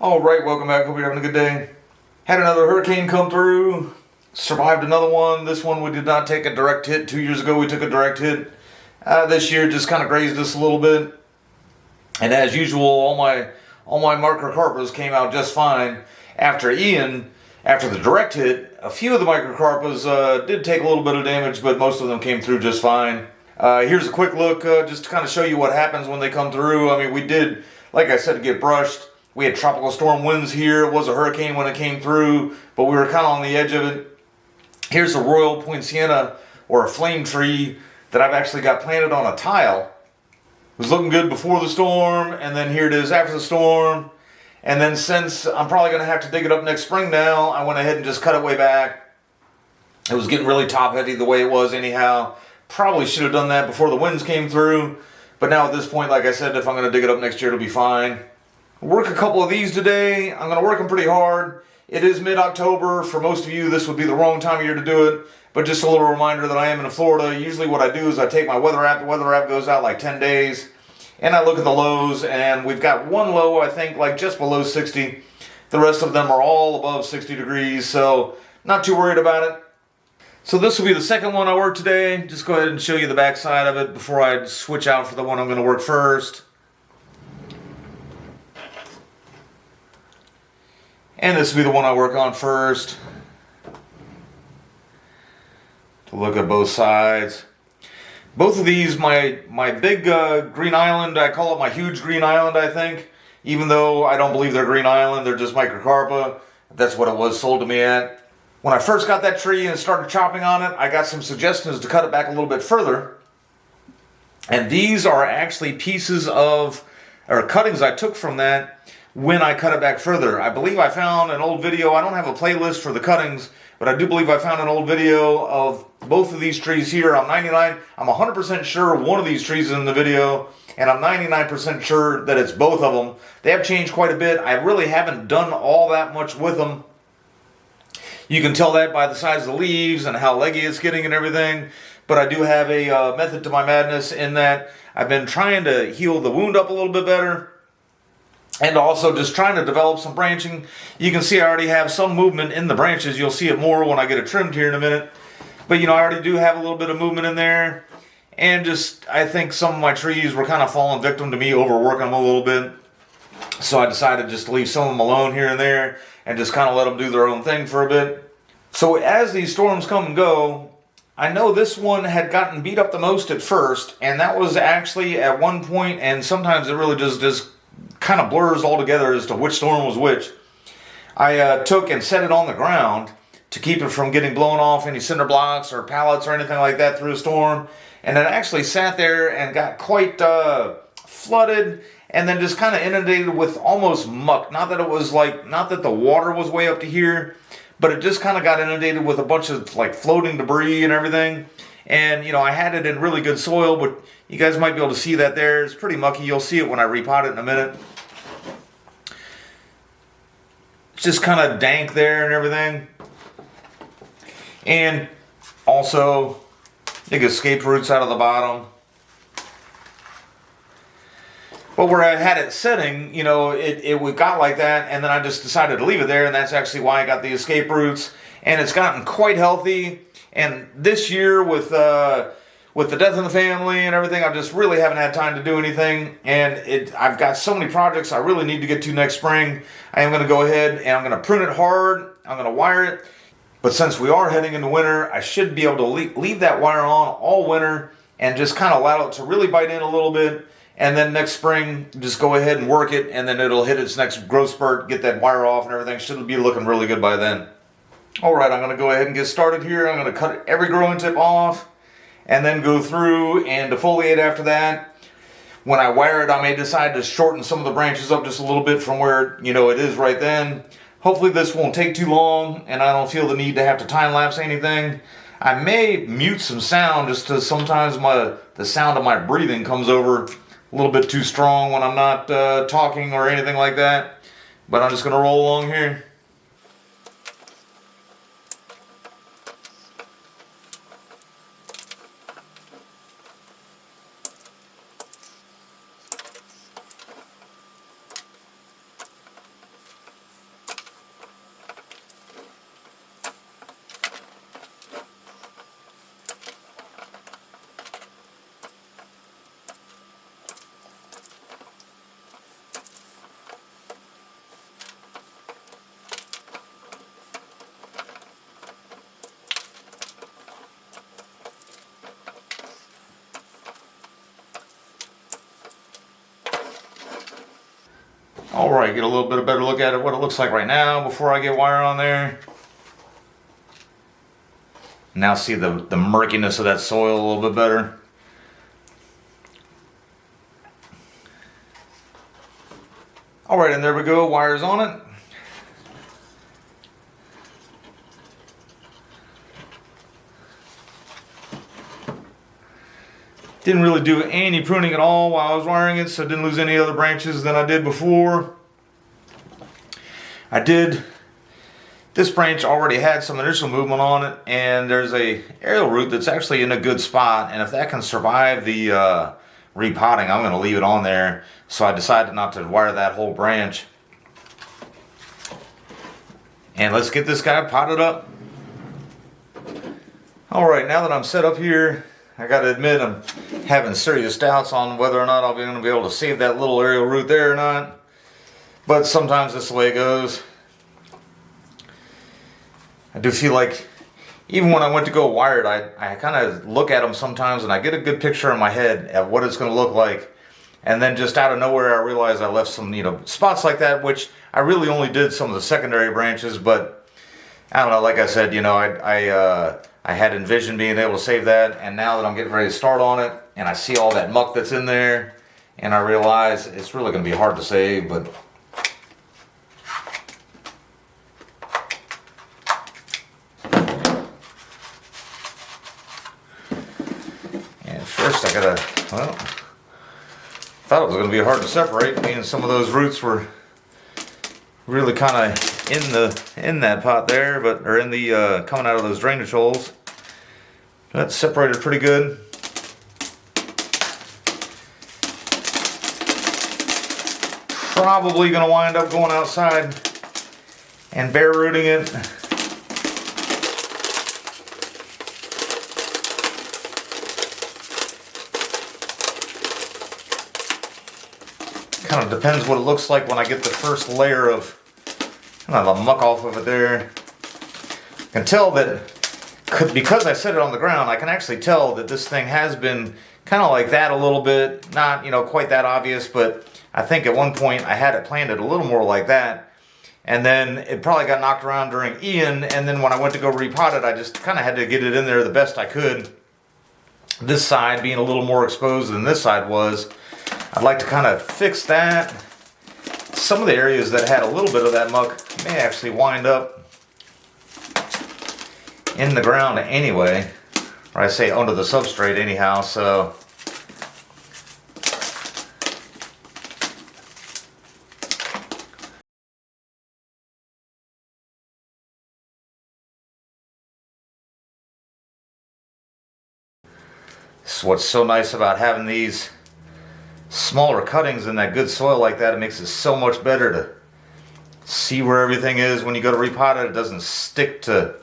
Alright, welcome back. Hope you're having a good day. Had another hurricane come through. Survived another one. This one we did not take a direct hit. 2 years ago we took a direct hit. This year just kind of grazed us a little bit. And as usual, all my Microcarpas came out just fine. After Ian, after the direct hit, a few of the Microcarpas did take a little bit of damage, but most of them came through just fine. Here's a quick look just to kind of show you what happens when they come through. I mean, we did, like I said, get brushed. We had tropical storm winds here. It was a hurricane when it came through, but we were kind of on the edge of it. Here's a Royal Poinciana, or a flame tree, that I've actually got planted on a tile. It was looking good before the storm, and then here it is after the storm. And then since I'm probably going to have to dig it up next spring now, I went ahead and just cut it way back. It was getting really top heavy the way it was anyhow. Probably should have done that before the winds came through. But now at this point, like I said, if I'm going to dig it up next year, it'll be fine. Work a couple of these today. I'm going to work them pretty hard. It is mid-October. For most of you, this would be the wrong time of year to do it. But just a little reminder that I am in Florida. Usually what I do is I take my weather app. The weather app goes out like 10 days. And I look at the lows. And we've got one low, I think, like just below 60. The rest of them are all above 60 degrees. So not too worried about it. So this will be the second one I work today. Just go ahead and show you the back side of it before I switch out for the one I'm going to work first. And this will be the one I work on first. To look at both sides. Both of these, my big green island, I call it my huge green island, I think. Even though I don't believe they're green island, they're just Microcarpa. That's what it was sold to me at. When I first got that tree and started chopping on it, I got some suggestions to cut it back a little bit further. And these are actually pieces of, or cuttings I took from that when I cut it back further. I believe I found an old video. I don't have a playlist for the cuttings, but I do believe I found an old video of both of these trees here. I'm 100% sure one of these trees is in the video, and I'm 99% sure that it's both of them. They have changed quite a bit. I really haven't done all that much with them. You can tell that by the size of the leaves and how leggy it's getting and everything. But I do have a method to my madness in that I've been trying to heal the wound up a little bit better. And also just trying to develop some branching. You can see I already have some movement in the branches. You'll see it more when I get it trimmed here in a minute. But you know, I already do have a little bit of movement in there. And just, I think some of my trees were kind of falling victim to me overworking them a little bit. So I decided just to leave some of them alone here and there. And just kind of let them do their own thing for a bit. So as these storms come and go, I know this one had gotten beat up the most at first. And that was actually at one point, and sometimes it really just kind of blurs all together as to which storm was which. I took and set it on the ground to keep it from getting blown off any cinder blocks or pallets or anything like that through a storm. And it actually sat there and got quite flooded and then just kind of inundated with almost muck. Not that it was like, not that the water was way up to here, but it just kind of got inundated with a bunch of like floating debris and everything. And, you know, I had it in really good soil, but you guys might be able to see that there. It's pretty mucky. You'll see it when I repot it in a minute. It's just kind of dank there and everything. And also, dig escape roots out of the bottom. But where I had it sitting, you know, it got like that, and then I just decided to leave it there, and that's actually why I got the escape roots. And it's gotten quite healthy. And this year with the death in the family and everything, I just really haven't had time to do anything. And I've got so many projects I really need to get to next spring. I am going to go ahead and I'm going to prune it hard. I'm going to wire it. But since we are heading into winter, I should be able to leave that wire on all winter and just kind of allow it to really bite in a little bit. And then next spring, just go ahead and work it, and then it'll hit its next growth spurt, get that wire off and everything. Should be looking really good by then. Alright, I'm going to go ahead and get started here. I'm going to cut every growing tip off and then go through and defoliate after that. When I wire it, I may decide to shorten some of the branches up just a little bit from where, you know, it is right then. Hopefully this won't take too long and I don't feel the need to have to time lapse anything. I may mute some sound just because sometimes the sound of my breathing comes over a little bit too strong when I'm not talking or anything like that. But I'm just going to roll along here. Alright, get a little bit of better look at it, what it looks like right now before I get wire on there. Now see the murkiness of that soil a little bit better. Alright, and there we go, wires on it. Didn't really do any pruning at all while I was wiring it, so didn't lose any other branches than I did before. This branch already had some initial movement on it, and there's a aerial root that's actually in a good spot, and if that can survive the repotting, I'm going to leave it on there. So I decided not to wire that whole branch. And let's get this guy potted up. Alright, now that I'm set up here, I gotta admit I'm having serious doubts on whether or not I'll be going to be able to save that little aerial root there or not. But sometimes that's the way it goes. I do feel like even when I went to go wire it, I kind of look at them sometimes and I get a good picture in my head of what it's going to look like. And then just out of nowhere I realize I left some, spots like that, which I really only did some of the secondary branches, but I don't know, like I said, I had envisioned being able to save that, and now that I'm getting ready to start on it, and I see all that muck that's in there, and I realize it's really going to be hard to save, but and first I gotta, thought it was going to be hard to separate, being some of those roots were really kind of in that pot there, or in the coming out of those drainage holes. That's separated pretty good. Probably going to wind up going outside and bare rooting it. Kind of depends what it looks like when I get the first layer of the muck off of it there. I can tell that, because I set it on the ground, I can actually tell that this thing has been kind of like that a little bit. Not, quite that obvious, but I think at one point I had it planted a little more like that. And then it probably got knocked around during Ian, and then when I went to go repot it, I just kind of had to get it in there the best I could. This side being a little more exposed than this side was. I'd like to kind of fix that. Some of the areas that had a little bit of that muck may actually wind up in the ground anyway, or I say under the substrate anyhow, so this is what's so nice about having these smaller cuttings in that good soil like that. It makes it so much better to see where everything is when you go to repot it. It doesn't stick to,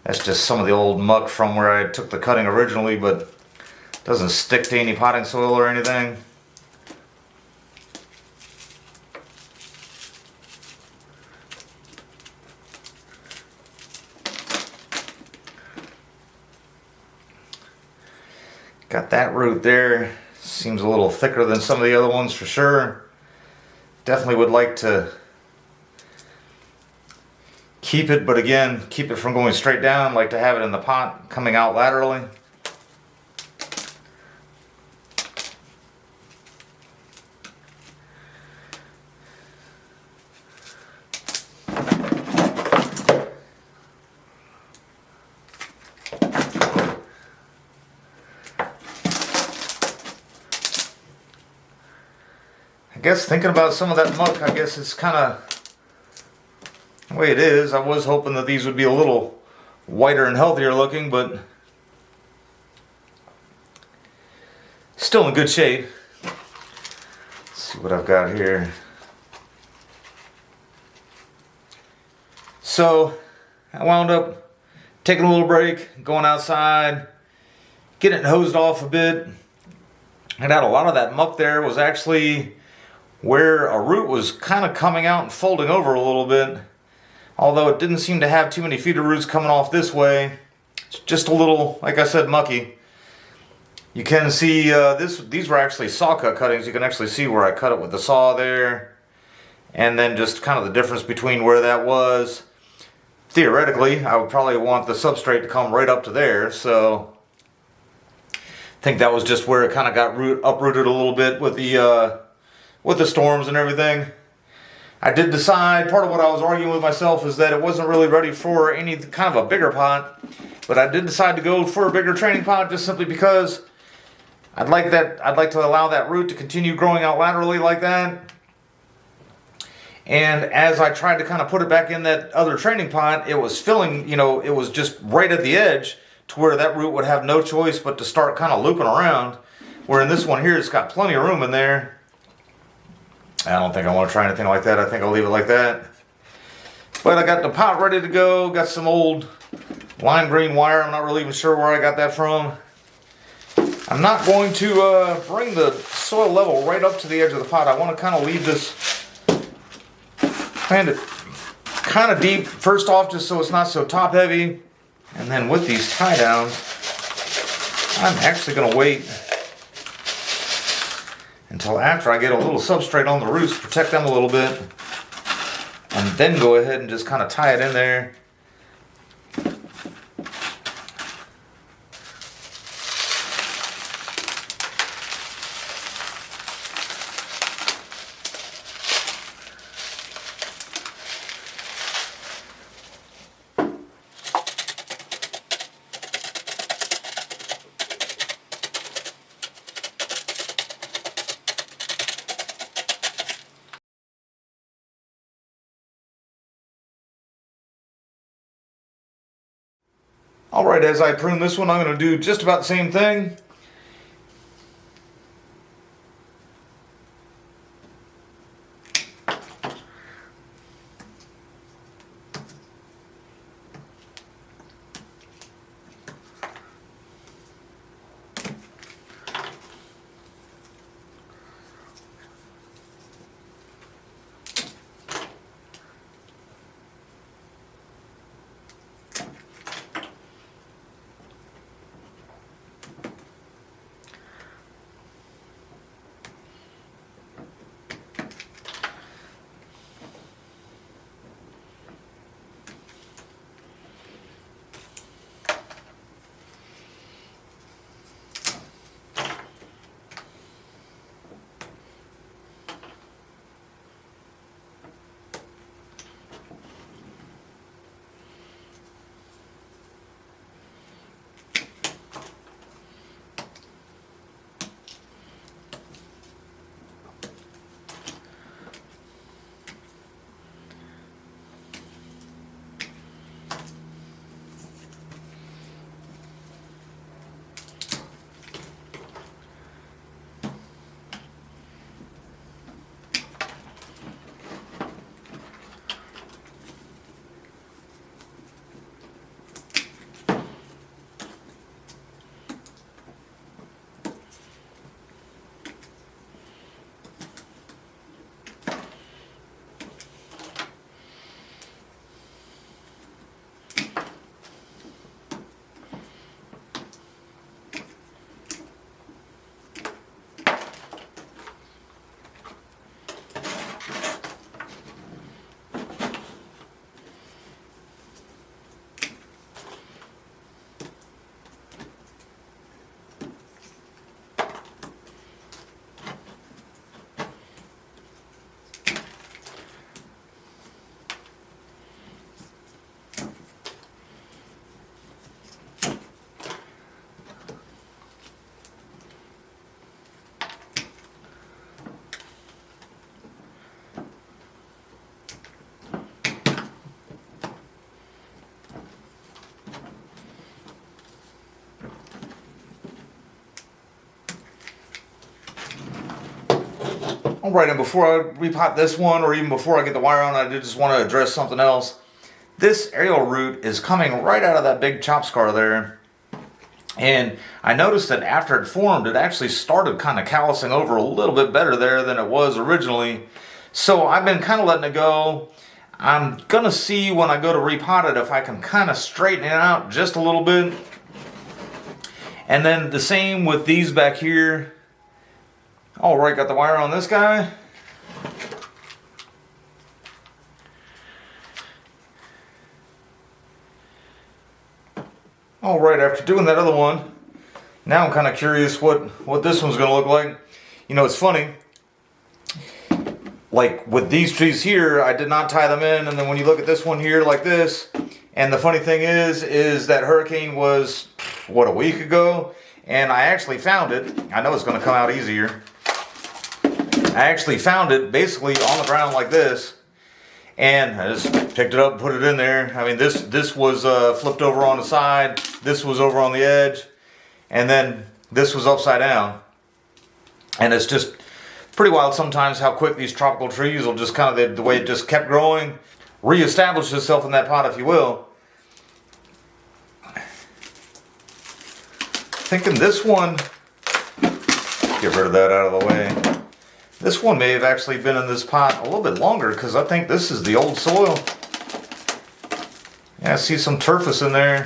that's just some of the old muck from where I took the cutting originally, but it doesn't stick to any potting soil or anything. Got that root there. Seems a little thicker than some of the other ones for sure. Definitely would like to keep it, but again, keep it from going straight down. Like to have it in the pot coming out laterally. I guess thinking about some of that muck, I guess it's kind of the way it is. I was hoping that these would be a little whiter and healthier looking, but still in good shape. Let's see what I've got here. So I wound up taking a little break, going outside, getting it hosed off a bit. And had a lot of that muck there was actually where a root was kind of coming out and folding over a little bit. Although it didn't seem to have too many feeder roots coming off this way. It's just a little, like I said, mucky. You can see these were actually saw cut cuttings. You can actually see where I cut it with the saw there. and then just kind of the difference between where that was. Theoretically, I would probably want the substrate to come right up to there, so I think that was just where it kind of got uprooted a little bit with the storms and everything. I did decide, part of what I was arguing with myself is that it wasn't really ready for any kind of a bigger pot, but I did decide to go for a bigger training pot just simply because I'd like to allow that root to continue growing out laterally like that. And as I tried to kind of put it back in that other training pot, it was filling, it was just right at the edge to where that root would have no choice but to start kind of looping around. Where in this one here, it's got plenty of room in there. I don't think I want to try anything like that. I think I'll leave it like that. But I got the pot ready to go. Got some old lime green wire. I'm not really even sure where I got that from. I'm not going to bring the soil level right up to the edge of the pot. I want to kind of leave this kind of deep first off, just so it's not so top heavy. And then with these tie downs, I'm actually going to wait until after I get a little substrate on the roots to protect them a little bit, and then go ahead and just kind of tie it in there. Alright, as I prune this one, I'm going to do just about the same thing. Alright, and before I repot this one, or even before I get the wire on, I did just want to address something else. This aerial root is coming right out of that big chop scar there. And I noticed that after it formed, it actually started kind of callousing over a little bit better there than it was originally. So I've been kind of letting it go. I'm going to see when I go to repot it if I can kind of straighten it out just a little bit. And then the same with these back here. Alright, got the wire on this guy. All right, after doing that other one, now I'm kind of curious what this one's going to look like. You know, it's funny. Like with these trees here, I did not tie them in, and then when you look at this one here like this, and the funny thing is that hurricane was, what, a week ago? And I actually found it. I know it's going to come out easier. I actually found it basically on the ground like this. And I just picked it up and put it in there. I mean, this was flipped over on the side. This was over on the edge. And then this was upside down. And it's just pretty wild sometimes how quick these tropical trees will just kind of, the way it just kept growing, reestablish itself in that pot, if you will. Thinking this one, get rid of that out of the way. This one may have actually been in this pot a little bit longer because I think this is the old soil. Yeah, I see some turfus in there.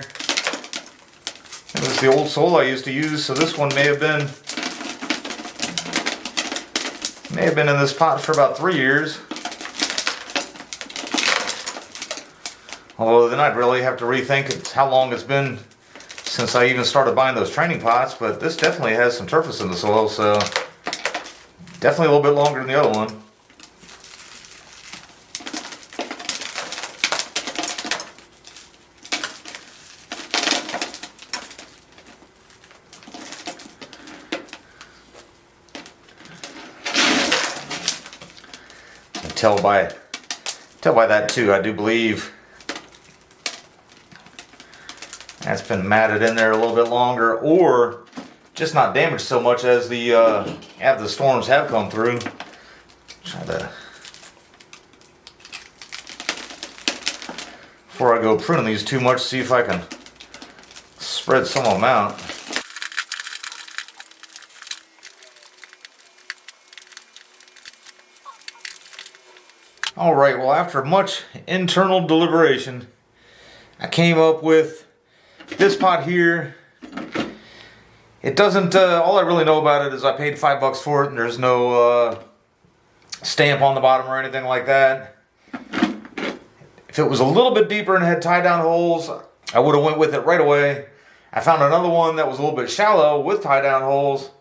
It was the old soil I used to use, so this one may have been in this pot for about 3 years. Although then I'd really have to rethink how long it's been since I even started buying those training pots, but this definitely has some turfus in the soil, so definitely a little bit longer than the other one. Tell by that too, I do believe that's been matted in there a little bit longer, or just not damaged so much as the storms have come through. Try to, before I go pruning these too much, see if I can spread some of them out. All right, well, after much internal deliberation, I came up with this pot here. It doesn't, all I really know about it is I paid $5 for it, and there's no stamp on the bottom or anything like that. If it was a little bit deeper and had tie-down holes, I would have went with it right away. I found another one that was a little bit shallow with tie-down holes,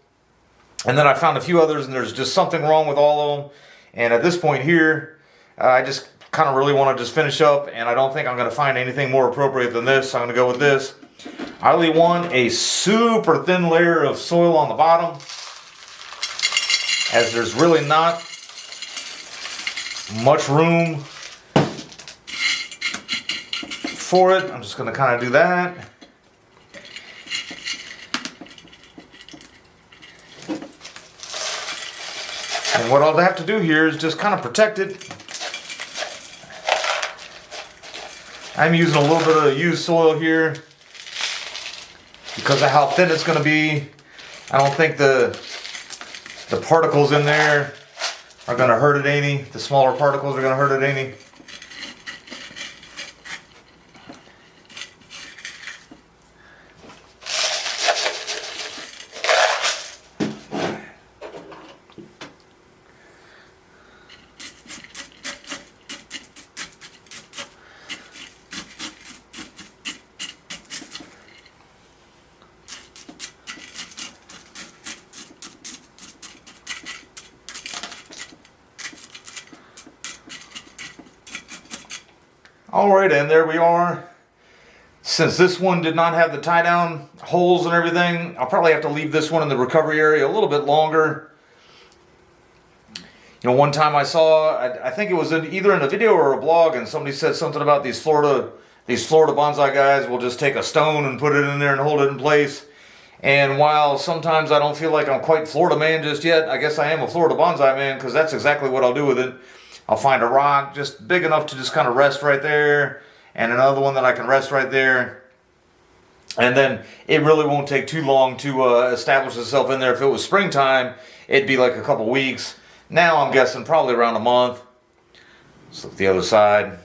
and then I found a few others, and there's just something wrong with all of them. And at this point here, I just kind of really want to just finish up, and I don't think I'm going to find anything more appropriate than this, so I'm going to go with this. I really want a super thin layer of soil on the bottom, as there's really not much room for it. I'm just going to kind of do that. And what I'll have to do here is just kind of protect it. I'm using a little bit of used soil here because of how thin it's going to be. I don't think the particles in there are going to hurt it any. The smaller particles are going to hurt it any. Alright, and there we are. Since this one did not have the tie down holes and everything, I'll probably have to leave this one in the recovery area a little bit longer. You know, one time I saw, I think it was either in a video or a blog, and somebody said something about these Florida bonsai guys will just take a stone and put it in there and hold it in place. And while sometimes I don't feel like I'm quite Florida man just yet, I guess I am a Florida bonsai man, because that's exactly what I'll do with it. I'll find a rock just big enough to just kind of rest right there, and another one that I can rest right there. And then it really won't take too long to establish itself in there. If it was springtime, it'd be like a couple weeks. Now I'm guessing probably around a month. Let's look at the other side.